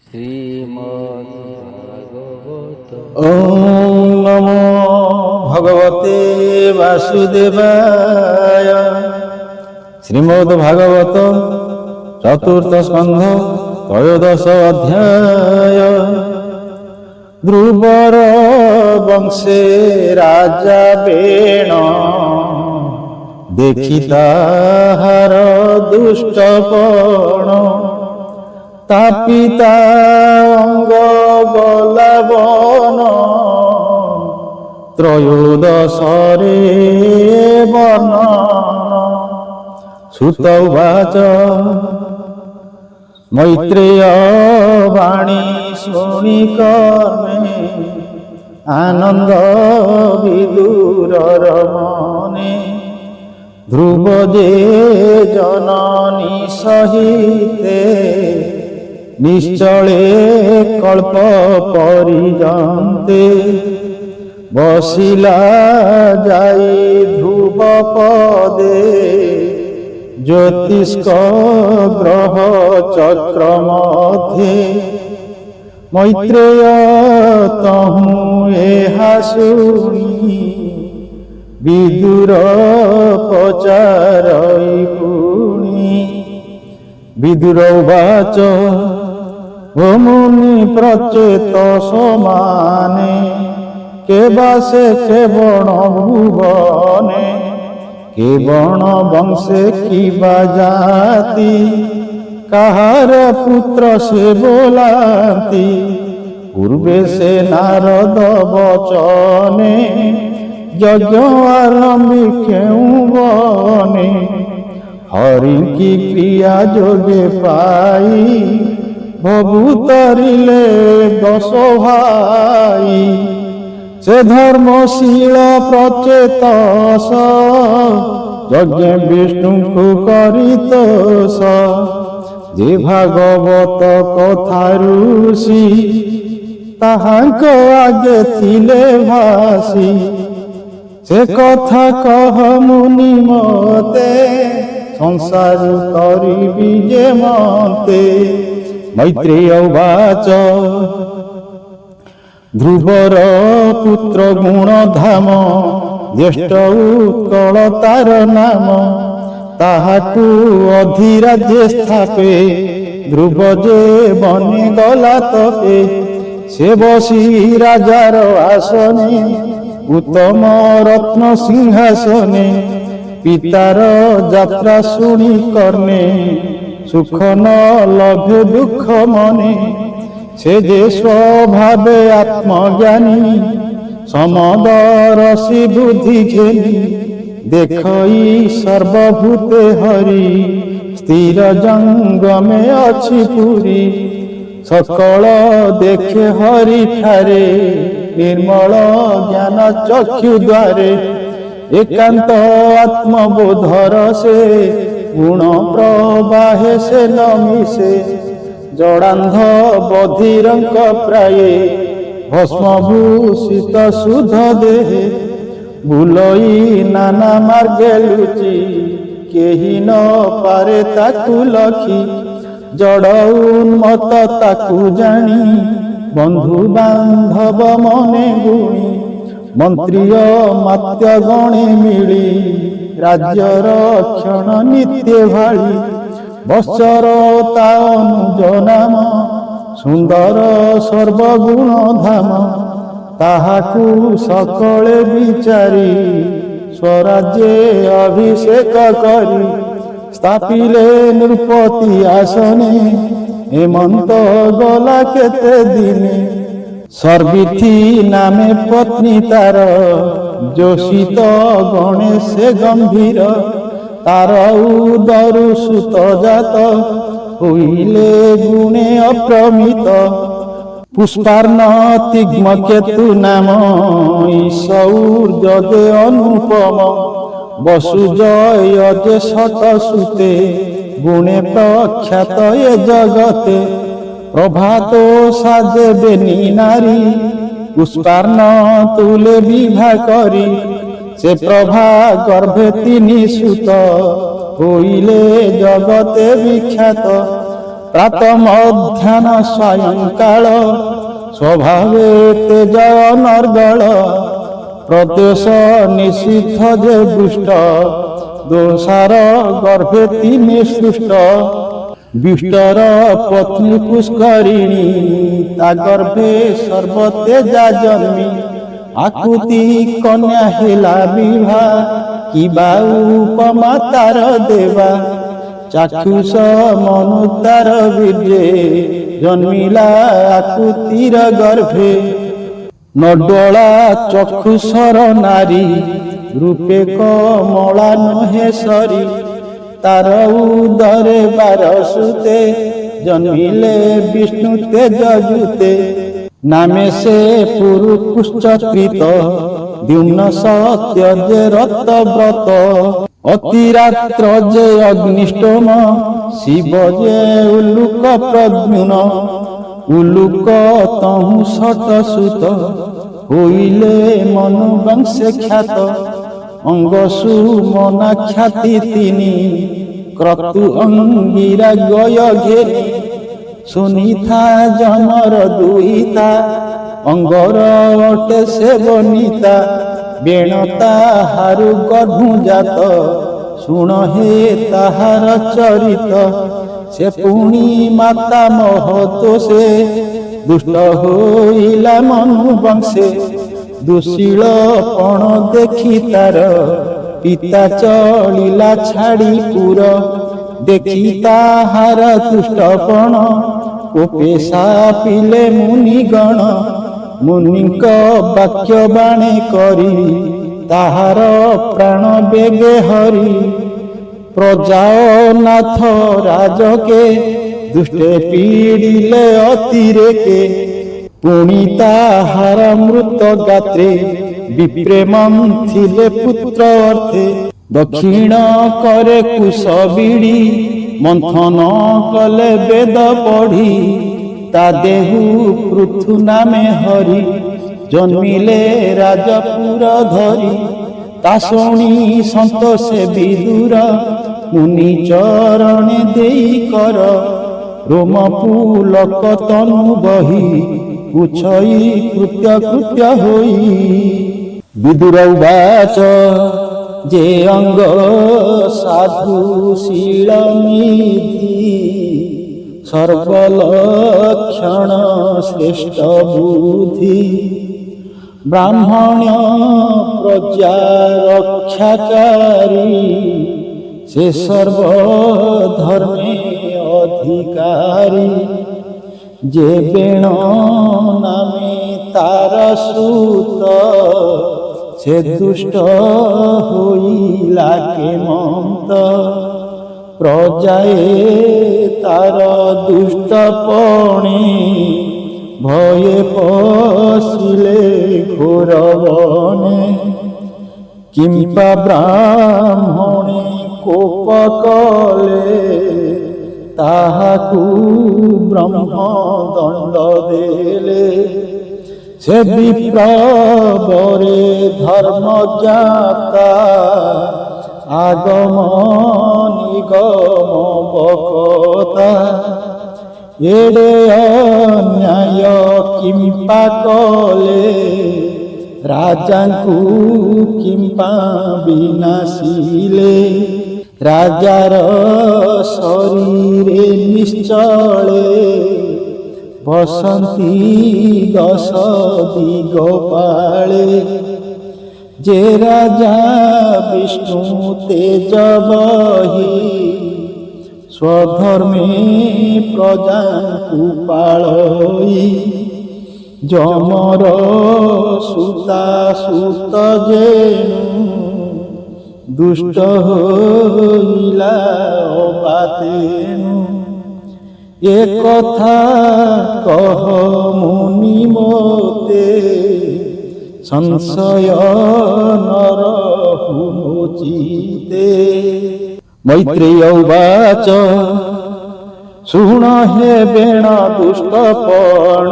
শ্রীমদ্ভাগবত। ওম নমো ভগবতে বাসুদেবায়। শ্রীমদ্ ভাগবত চতুর্থ স্কন্ধ ত্রয়োদশ অধ্যায়। ধ্রুবর বংশে রাজা বেণ, দেখি তাহার দুষ্টপণ। তা পিতা অঙ্গ গলা বন, ত্রয়োদশরে বর্ণন। সুত উবাচ মৈত্রেয় বাণী শুনি কর্মে, আনন্দ বিদুরর মনে। ধ্রুব যে জননী সহিতে, নিশ্চলে কল্প পরিজন্তে। বসিলা যাই ধ্রুব পদে, জ্যোতিষ্ক গ্রহ চক্র মধ্যে। মৈত্রেয় তহু এহা শুনি, বিদুর পচারই পুনি। বিদুর উবাচ ও মুনি প্রচেত সমানে, কে বাসে কে বণ ভুবনে। কে বণ বংশে কিবা জাতি, কাহার পুত্র সে বোলাতি। পূর্বে সে নারদ বচনে, যজ্ঞ আরম্ভি কেউ বনে। হরি কি ক্রিয়া যোগে পাই, ভবুতরিলে 10 ভাই। সে ধর্মশীল প্রচেতস, যজ্ঞে বিষ্ণুଙ୍କୁ করিতোষ। যে ভাগবত কথা ঋষি, তাহাଙ୍କ আগে থিলে ভাসি। সে কথা কহ মুনি মতে, সংসার করিবি যে মতে। মৈত্রেয় উবাচ ধ্রুবর পুত্র গুণধাম, জ্যেষ্ঠ উৎকଳ তার নাম। তাহাକୁ অধিরাজ্যে স্থাপে, ধ্রুব যে বনে গলা তপে। সে বসি রাজার আসনে, উত্তম রত্ন সিংহাসনে। পিতার যাত্রা শুনি কর্ণে, সুখ ন লভে দুঃখ মনে। সে যে স্বভাবে আত্মজ্ঞানী, সমদরসি বুদ্ধি ঘেনি। দেখই সর্বভূতে হরি, স্থির জঙ্গমে অছি পুরী। সকল দেখে হরি ঠারে, ନିର୍ମଳ ଜ୍ଞାନ ଚକ୍ଷୁ ଦ୍ୱାରେ। ଏକାନ୍ତ ଆତ୍ମବୋଧର ସେ, ଗୁଣ ପ୍ରବାହେ ସେ ନ ମିଶେ। ଜଡ଼ାନ୍ଧ ବଧିରଙ୍କ ପ୍ରାୟେ, ଭସ୍ମଭୂଷିତ ଶୁଦ୍ଧ ଦେହେ। ବୁଲଇ ନାନା ମାର୍ଗେ ଲୁଚି, କେହି ନ ପାରେ ତାକୁ ଲଖି। ଜଡ଼ ଉନ୍ମତ୍ତ ତାକୁ ଜାଣି, ବନ୍ଧୁ ବାନ୍ଧବ ମନେ ଗୁଣି। ମନ୍ତ୍ରୀୟ ମାତ୍ୟ ଗଣେ ମିଳି, ରାଜ୍ୟର କ୍ଷଣ ନିତ୍ୟ ଭାଳି। ବତ୍ସର ତା ଅନୁଜ ନାମ, ସୁନ୍ଦର ସର୍ବଗୁଣ ଧାମ। ତାହାକୁ ସକଳେ ବିଚାରି, ସ୍ୱରାଜ୍ୟେ ଅଭିଷେକ କରି। ସ୍ଥାପିଲେ ନୃପତି ଆସନେ, ହେମନ୍ତ ଗଲା କେତେ ଦିନେ। ସର୍ବିଥି ନାମେ ପତ୍ନୀ ତାର, ଯୋଷିତ ଗଣେ ସେ ଗମ୍ଭୀର। ତାର ଉଦରୁ ସୁତ ଜାତ, ହୋଇଲେ ଗୁଣେ ଅପ୍ରମିତ। পুষ্পার্ণ তিগ্ম কেতু নাম, ঈশৌর্য যে অনুপম। বসুজয় যে শত সুতে, গুণে প্রখ্যাত এ জগতে। প্রভাত সাজে বেনি নারী, পুষ্পার্ণ তুলে বিভা করি। সে প্রভা গর্ভে তিনি সুত, হইলে জগতে বিখ্যাত। ପ୍ରାତ ମଧ୍ୟାହ୍ନ ସାୟଂକାଳ ସ୍ୱଭାବେ ତେଜ ଅନର୍ଗଳ ପ୍ରଦେଶ ନିଷିଦ୍ଧ ଯେ ଦୁଷ୍ଟ ଦୋଷାର ଗର୍ଭେ ତିନି ସୃଷ୍ଟ ବିଷ୍ଟର ପତ୍ନୀ ପୁଷ୍କରିଣୀ ତା ଗର୍ଭେ ସର୍ବତେଜା ଜନ୍ମି ଆକୁତି କନ୍ୟା ହେଲା ବିଭା କିବା ଉପମା ତାର ଦେବା ଚାକ୍ଷୁଷ ମନୁ ତାର ବୀର୍ଯ୍ୟେ ଜନ୍ମିଲା ଆକୁତିର ଗର୍ଭେ ନଡଳା ଚକ୍ଷୁଷର ନାରୀ ରୂପେ କମଳା ନୁହେଁ ସରି ତାର ଉଦରେ ବାରସୁତେ ଜନ୍ମିଲେ ବିଷ୍ଣୁ ତେଜ ଜୁତେ ନାମେ ସେ ପୁରୁକୁଶ୍ଚକ୍ରିତ ଦ୍ୟୁମ୍ନ ସତ୍ୟ ଯେ ରତ ବ୍ରତ ଅତିରାତ୍ର ଯେ ଅଗ୍ନିଷ୍ଟୋମ ଶିବ ଯେ ଉଲୁକ ପ୍ରଦ୍ୟୁମ୍ନ ଉଲୁକ ତହୁଁ ଷଟ ସୁତ ହୋଇଲେ ମନୁ ବଂଶେ ଖ୍ୟାତ ଅଙ୍ଗସୁ ମନା ଖ୍ୟାତି ତିନି କ୍ରତୁ ଅଙ୍ଗିରା ଗୟ ଘେରି ସୁନିଥା ଜନର ଦୁହିତା ଅଙ୍ଗର ଅଟେ ସେ ବନିତା ବେଣ ତାହାରୁ ଗର୍ଭୁ ଜାତ ଶୁଣ ହେ ତାହାର ଚରିତ ସେ ପୁଣି ମାତା ମହତୋ ସେ ଦୁଷ୍ଟ ହୋଇଲା ମନୁ ବଂଶେ ଦୁଶୀଳ ପଣ ଦେଖି ତାର ପିତା ଚଳିଲା ଛାଡ଼ି ପୁର ଦେଖି ତାହାର ତୁଷ୍ଟପଣ କୋପେ ସାପିଲେ ମୁନିଗଣ ମୁନିଙ୍କ ବାକ୍ୟ ବାଣେ କରି ତାହାର ପ୍ରାଣ ବେগে ହରି ପ୍ରଜାନାଥ ରାଜକେ ଦୁଷ୍ଟେ ପୀଡ଼ିଲେ ଅତିରେକେ ପୁଣି ତାହାର ମୃତ ଗାତ୍ରେ ବିପ୍ରେମଂ ଥିଲେ ପୁତ୍ର ଅର୍ଥେ ଦକ୍ଷିଣ କରେ କୁଶ ବିଡ଼ି ମନ୍ଥନ କଲେ ବେଦ ପଢ଼ି ତା ଦେହୁ ପୃଥୁ ନାମେ ହରି ଜନ୍ମିଲେ ରାଜପୁର ଧରି ତା ଶୁଣି ସନ୍ତୋଷେ ବିଦୁର ମୁନି ଚରଣେ ଦେଇ କର ରୋମ ପୁଲକ ତନୁ ବହି ଉଛଇ କୃତ୍ୟ କୃତ୍ୟ ହୋଇ ବିଦୁର ଉବାଚ ଯେ ଅଙ୍ଗ ସାଧୁ ଶୀଳ ନିଧି ସର୍ବଲକ୍ଷଣ ଶ୍ରେଷ୍ଠ ବୁଦ୍ଧି ବ୍ରାହ୍ମଣ୍ୟ ପ୍ରଜା ରକ୍ଷାକାରୀ ସେ ସର୍ବଧର୍ମେ ଅଧିକାରୀ যে বেণ নামে তার সুত সে দুষ্ট হইলা কেমন্ত প্রজায়ে তার দুষ্টপণে ভয়ে পশিলে ঘোর বনে কিংবা ব্রাহ্মণে কোপ কলে তাহাকু ব্রহ্ম দণ্ড দেলে সে বিপ্লবরে ধর্ম জ্ঞাতা আগম নিগম বকতা এড়ে অন্যায় কিম্পা কলে রাজাঙ্কু কিম্পা বিনাশিলে রাজার শরীরে নিশ্চলে বসন্তী দশ দিগপালে যে রাজা বিষ্ণু তেজ বহি স্বধর্মে প্রজাঙ্কু পালই যমর সুতা সুত যেনু দুষ্ট হইলা অবাতেনু এ কথা কহ মুনি মোতে সংশয় নর হুমোচিতে মৈত্রেয় উবাচ শুণ হে বেণ দুষ্টপণ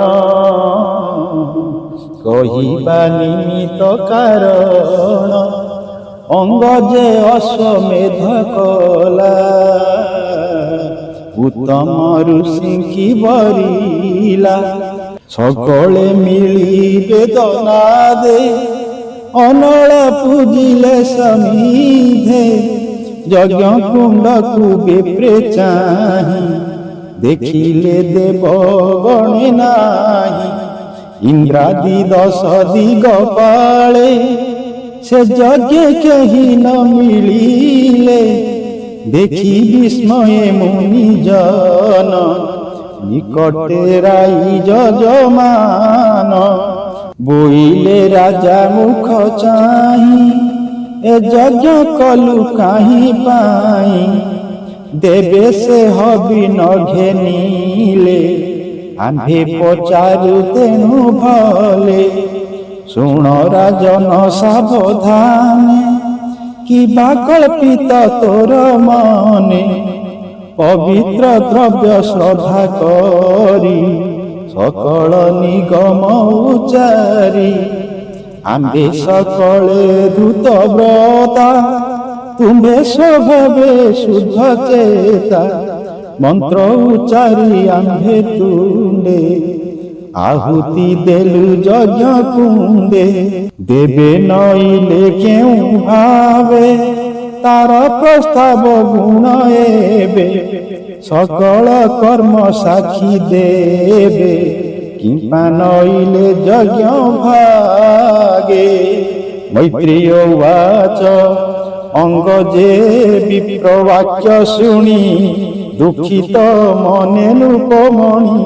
কহিবা নিমিত্ত কারণ অঙ্গ যে অশ্বমেধ কলা উত্তম ঋষিঙ্কি বরিলা সকলে মিলি বেদনা দে ଅନଳ ପୂଜିଲେ ସମିଧେ ଯଜ୍ଞ କୁଣ୍ଡକୁ ବିପ୍ରେ ଚାହିଁ ଦେଖିଲେ ଦେବ ଗଣେ ନାହିଁ ଇନ୍ଦ୍ରାଦି 10 ଦିଗ ପାଳେ ସେ ଯଜ୍ଞ କେହି ନ ମିଳିଲେ ଦେଖି ବିସ୍ମୟେ ମୁନି ଜନ ନିକଟେ ରାଇ ଯଜମାନ ବୋଇଲେ ରାଜା ମୁଖ ଚାହିଁ ଏ ଯଜ୍ଞ କଲୁ କାହିଁ ପାଇଁ ଦେବେ ସେ ହବି ନ ଘେନିଲେ ଆମ୍ଭେ ପଚାରୁ ତେଣୁ ଭଲେ ଶୁଣ ରାଜନ ସାବଧାନେ କିବା କଳ୍ପିତ ତୋର ମନେ ପବିତ୍ର ଦ୍ରବ୍ୟ ଶ୍ରଦ୍ଧା କରି সকল নিগম উচারি আম্বে সকলে দ্রুত ব্রতা তুম্ভে স্বভাবে শুদ্ধ চেতা মন্ত্র উচারি আম্ভে তুণ্ডে আহুতি দেলু যজ্ঞ কুণ্ডে দেবে নইলে কেউ ভাবে তার প্রস্তাব গুণ এবে সকল কর্ম সাক্ষী দেবে কিংবা নইলে যজ্ঞ ভাগে মৈত্রেয় উবাচ অঙ্গ যে বিপ্রবাক্য শুনি দুঃখিত মনে রূপমণি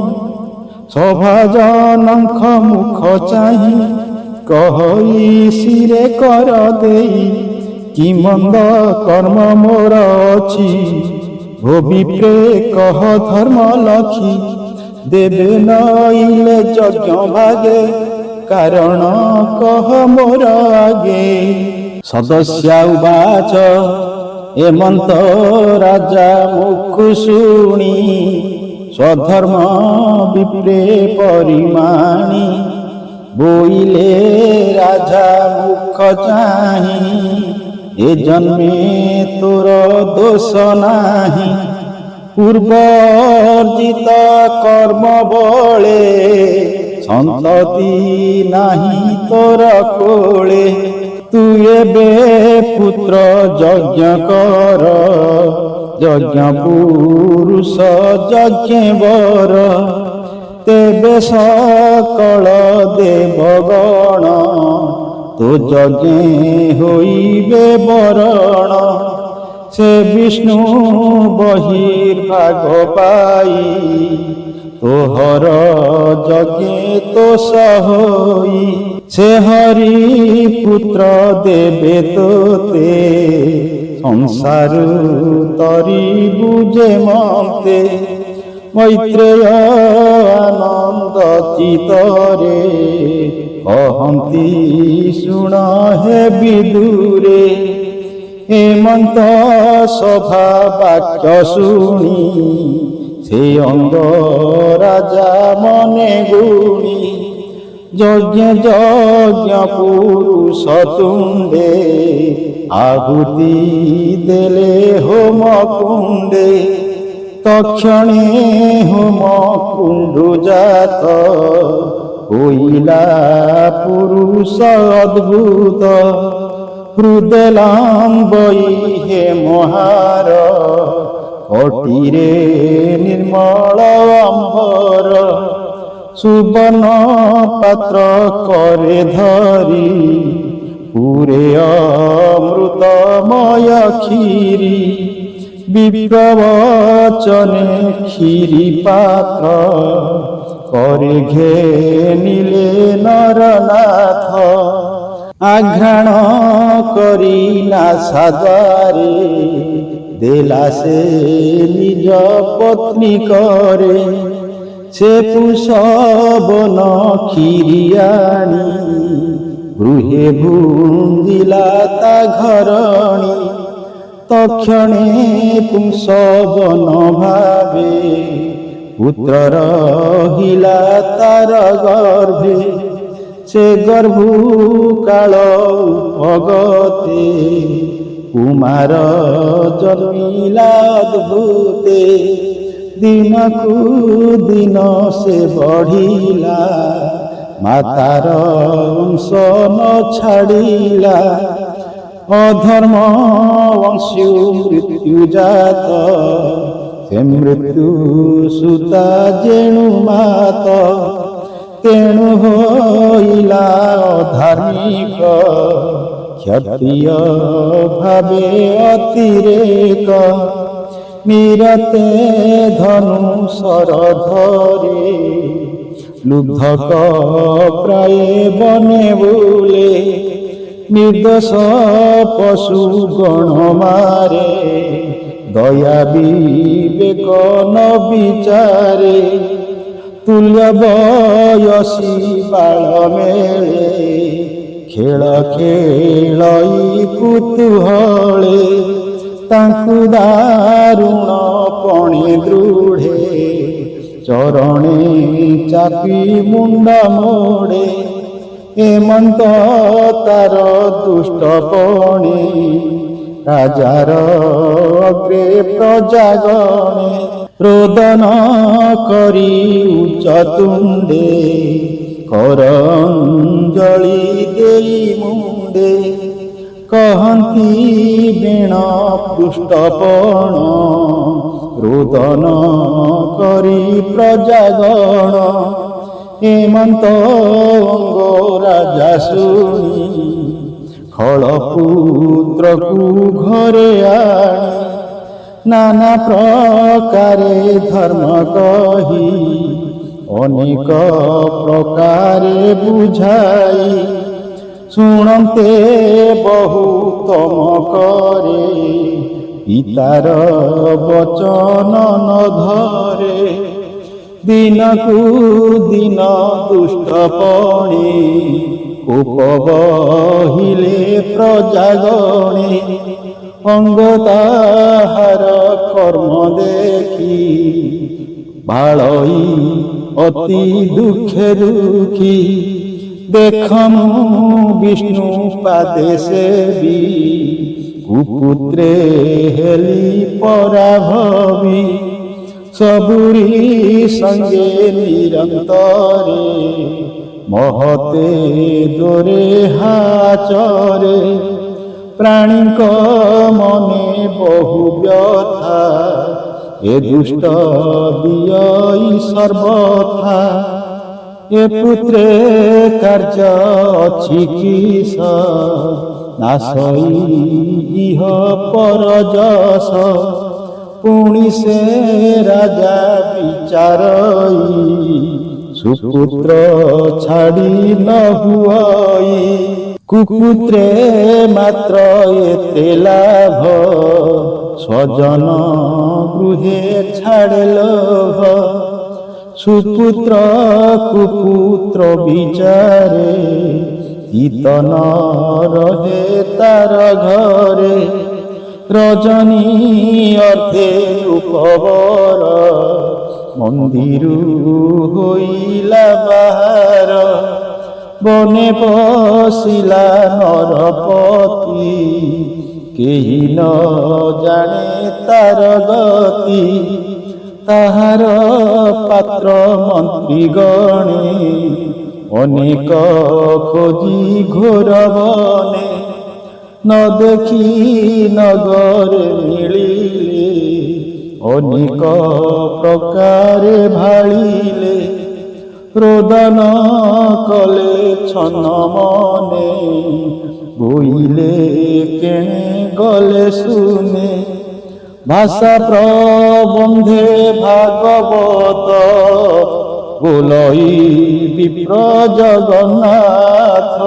সভাজনଙ୍କ মুখ চাহি কহি শিরে কর দেই কি মন্দ কর্ম মোর ଅଛି ভবিপ্রে কহ ধর্ম লক্ষী দেবে নইলে যজ্ঞ ভাগে কারণ কহ মোর আগে সদস্যা উবাচ এমন্ত রাজা মুখ শুনি স্বধর্ম বিপ্রে পরিমাণী বইলে রাজা মুখ চাহি এ জন্মে তোর দোষ নাহি পূর্বর্জিত কর্ম বলে সন্ততি নাহি তোর কোলে তুই এবে পুত্র যজ্ঞ কর যজ্ঞ পুরুষ যজ্ঞ বর তেবে সকল দেবগণ তো যজ্ঞে হইবে বরণ সে বিষ্ণু বহির্ভাগ পাই তোহর যজ্ঞে তো সহই সে হরি পুত্র দেবে তোতে সংসার তরি বুঝে মতে মৈত্রেয় আনন্দ চিতরে কহন্তি শুণ হে বিদুরে হেমন্ত সভা বাক্য শুনি সে অঙ্গ রাজা মনে গুণী যজ্ঞ যজ্ঞ পুরুষ তুণ্ডে আহুতি দেলে হোম কুণ্ডে তক্ষণে হোম কুণ্ডু জাত হইলা পুরুষ অদ্ভুত হৃদলাম্বই হে মহার কটিরে নির্মল অম্বর সুবর্ণ পাত্র করে ধরি পুরে অমৃতময় ক্ষীরি বিপ্রবচনে ক্ষীরি পাত্র করে ঘেনিলে নরনাথ আঘ্রাণ করি না সাদারে দেলা সে নিজ পত্নী করে সে পুষবন ক্ষীরিয়াণী গৃহে ভুন্দিলা তা ঘরণী তক্ষণে পুংসবন ভাবে পুত্র রহিলা তার গর্ভে সে গর্ভু কাল ভগতে কুমার জন্মিলা অদ্ভুতে ଦିନକୁ ଦିନ ସେ ବଢ଼ିଲା, ମାତାର ଅଂଶ ନ ଛାଡ଼ିଲା। ଅଧର୍ମ ବଂଶୀ ମୃତ୍ୟୁ ଜାତ, ସେ ମୃତ୍ୟୁ ସୁତା ଯେଣୁ ମାତ। ତେଣୁ ହୋଇଲା ଅଧାର୍ମିକ, କ୍ଷତ୍ରିୟ ଭାବେ ଅତିରେକ। ନିରତେ ଧନୁଶର ଧରେ, ଲୁବ୍ଧକ ପ୍ରାୟ ବନେ ବୁଲେ। ନିର୍ଦ୍ଦୋଷ ପଶୁ ଗଣ ମାରେ, ଦୟା ବିବେକ ନ ବିଚାରେ। ତୁଲ୍ୟ ବୟସୀ ବାଳ ମେଳେ, ଖେଳ ଖେଳଇ କୁତୁହଳେ। ତାଙ୍କୁ ଦାରୁଣ ପଣେ ଦୃଢ଼େ, ଚରଣେ ଚାପି ମୁଣ୍ଡ ମୋଡ଼େ। ଏମନ୍ତ ତାର ଦୁଷ୍ଟପଣେ, ରାଜାର ଅଗ୍ରେ ପ୍ରଜାଗଣେ। ରୋଦନ କରି ଉଚ୍ଚ ତୁଣ୍ଡେ, କର ଅଞ୍ଜଳି ଦେଇ ମୁଣ୍ଡେ। କହନ୍ତି ବେଣ ପୃଷ୍ଠପଣ, ରୋଦନ କରି ପ୍ରଜାଗଣ। ଏମନ୍ତ ଅଙ୍ଗ ରାଜା ଶୁଣି, ଖଳ ପୁତ୍ରକୁ ଘରେ ଆଣି। ନାନା ପ୍ରକାରେ ଧର୍ମ କହି, ଅନେକ ପ୍ରକାରେ ବୁଝାଇ। ଶୁଣନ୍ତେ ବହୁ ତମ କରେ, ପିତାର ବଚନ ନ ଧରେ। ଦିନକୁ ଦିନ ଦୁଷ୍ଟ ପଣେ, କୋପ ବହିଲେ ପ୍ରଜାଗଣେ। ଅଙ୍ଗ ତାହାର କର୍ମ ଦେଖି, ବାଳଇ ଅତି ଦୁଃଖେ ଦୁଃଖୀ। ଦେଖମୁ ବିଷ୍ଣୁ ପାଦେ ସେବି, କୁପୁତ୍ରେ ହେଲି ପରାଭବି। ସବୁରି ସଙ୍ଗେ ନିରନ୍ତରେ, ମହତେ ଦୋରେ ହାଚରେ। ପ୍ରାଣୀଙ୍କ ମନେ ବହୁ ବ୍ୟଥା, ଏ ଦୁଷ୍ଟ ବିୟଇ ସର୍ବଥା। ଏ ପୁତ୍ରେ କାର୍ଯ୍ୟ ଅଛି କିସ, ନାଶଇ ଇହ ପର ଯଶ। ପୁଣି ସେ ରାଜା ବିଚାରଇ, ସୁପୁତ୍ର ଛାଡ଼ି ନ ହୁଅଇ। କୁପୁତ୍ରେ ମାତ୍ର ଏତେ ଲାଭ, ସ୍ୱଜନ ଗୃହେ ଛାଡ଼େ ଲୋଭ। ସୁପୁତ୍ର କୁପୁତ୍ର ବିଚାରେ, ହିତ ନ ରହେ ତାର ଘରେ। ରଜନୀ ଅର୍ଧେ ଉପବର, ମନ୍ଦିରୁ ହୋଇଲା ବାହାର। ବନେ ପଶିଲା ନରପତି, କେହି ନ ଜାଣେ ତାର ଗତି। ତାହାର ପାତ୍ର ମନ୍ତ୍ରୀ ଗଣେ, ଅନେକ ଖୋଜି ଘୋର ବନେ। ନ ଦେଖି ନଗରେ ମିଳିଲେ, ଅନେକ ପ୍ରକାରେ ଭାଳିଲେ। ରୋଦନ କଲେ ଛନ ମନେ, ବୋଇଲେ କେଣେ ଗଲେ ଶୁନେ। ଭାଷା ପ୍ରବନ୍ଧେ ଭାଗବତ, ବୋଲଇ ବିପ୍ର ଜଗନ୍ନାଥ।